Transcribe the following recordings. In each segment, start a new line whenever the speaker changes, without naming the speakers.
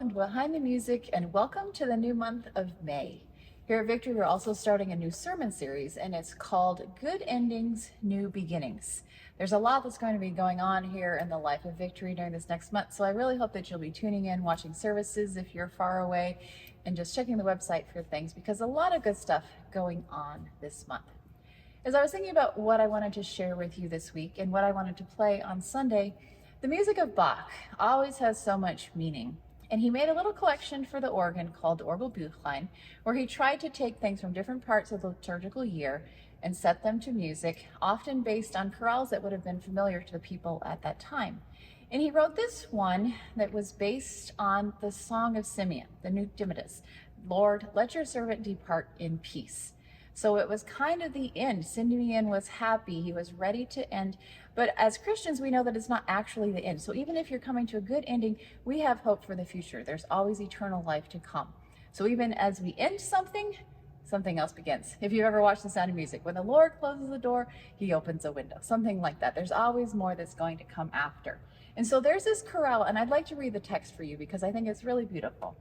welcome to Behind the Music and welcome to the new month of May. Here at Victory, we're also starting a new sermon series and it's called Good Endings, New Beginnings. There's a lot that's going to be going on here in the life of Victory during this next month, so I really hope that you'll be tuning in, watching services if you're far away, and just checking the website for things because a lot of good stuff going on this month. As I was thinking about what I wanted to share with you this week and what I wanted to play on Sunday, the music of Bach always has so much meaning. And he made a little collection for the organ called the Orgelbuchlein, where he tried to take things from different parts of the liturgical year and set them to music, often based on chorales that would have been familiar to the people at that time. And he wrote this one that was based on the Song of Simeon, the Nunc Dimittis, Lord, let your servant depart in peace. So it was kind of the end. Simeon was happy, he was ready to end. But as Christians, we know that it's not actually the end. So even if you're coming to a good ending, we have hope for the future. There's always eternal life to come. So even as we end something, something else begins. If you've ever watched The Sound of Music, when the Lord closes the door, he opens a window, something like that. There's always more that's going to come after. And so there's this chorale, and I'd like to read the text for you because I think it's really beautiful.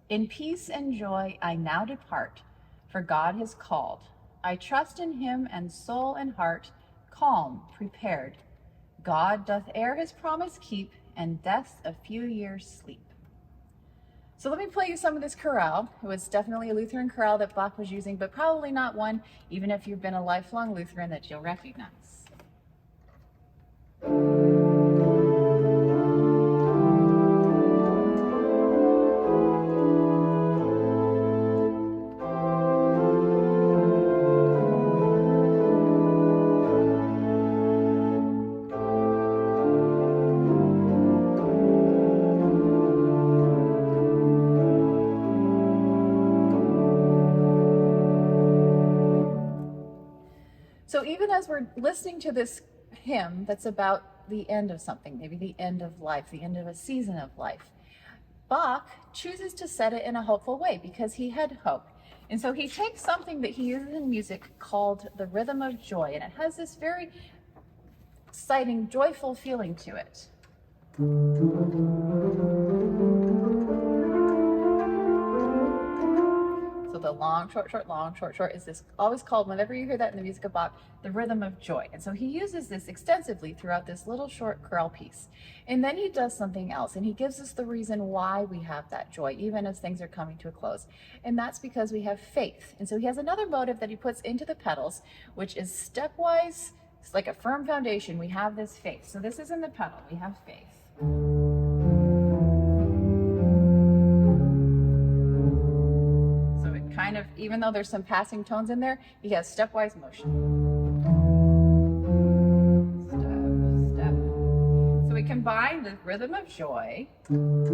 In peace and joy I now depart, for God has called. I trust in him and soul and heart, calm, prepared. God doth ere his promise keep, and death's a few years sleep. So let me play you some of this chorale. It was definitely a Lutheran chorale that Bach was using, but probably not one, even if you've been a lifelong Lutheran, that you'll recognize. So even as we're listening to this hymn that's about the end of something, maybe the end of life, the end of a season of life, Bach chooses to set it in a hopeful way because he had hope. And so he takes something that he uses in music called the rhythm of joy, and it has this very exciting, joyful feeling to it. So the long, short is this always called, whenever you hear that in the music of Bach, the rhythm of joy. And so he uses this extensively throughout this little short chorale piece. And then he does something else, and he gives us the reason why we have that joy, even as things are coming to a close. And that's because we have faith. And so he has another motive that he puts into the pedals, which is stepwise. It's like a firm foundation. We have this faith. So this is in the pedal. We have faith. Kind of, even though there's some passing tones in there, he has stepwise motion. Step, step. So we combine the rhythm of joy and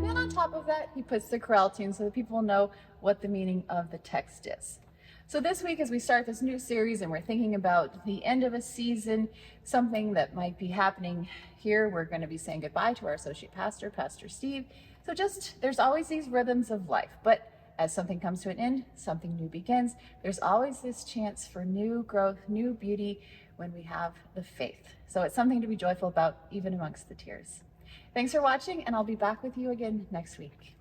then on top of that, he puts the chorale tune so that people know what the meaning of the text is. So this week, as we start this new series and we're thinking about the end of a season, something that might be happening here, we're going to be saying goodbye to our associate pastor, Pastor Steve. So there's always these rhythms of life, but as something comes to an end, something new begins. There's always this chance for new growth, new beauty when we have the faith. So it's something to be joyful about, even amongst the tears. Thanks for watching, and I'll be back with you again next week.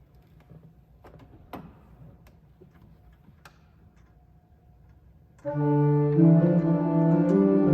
Thank you.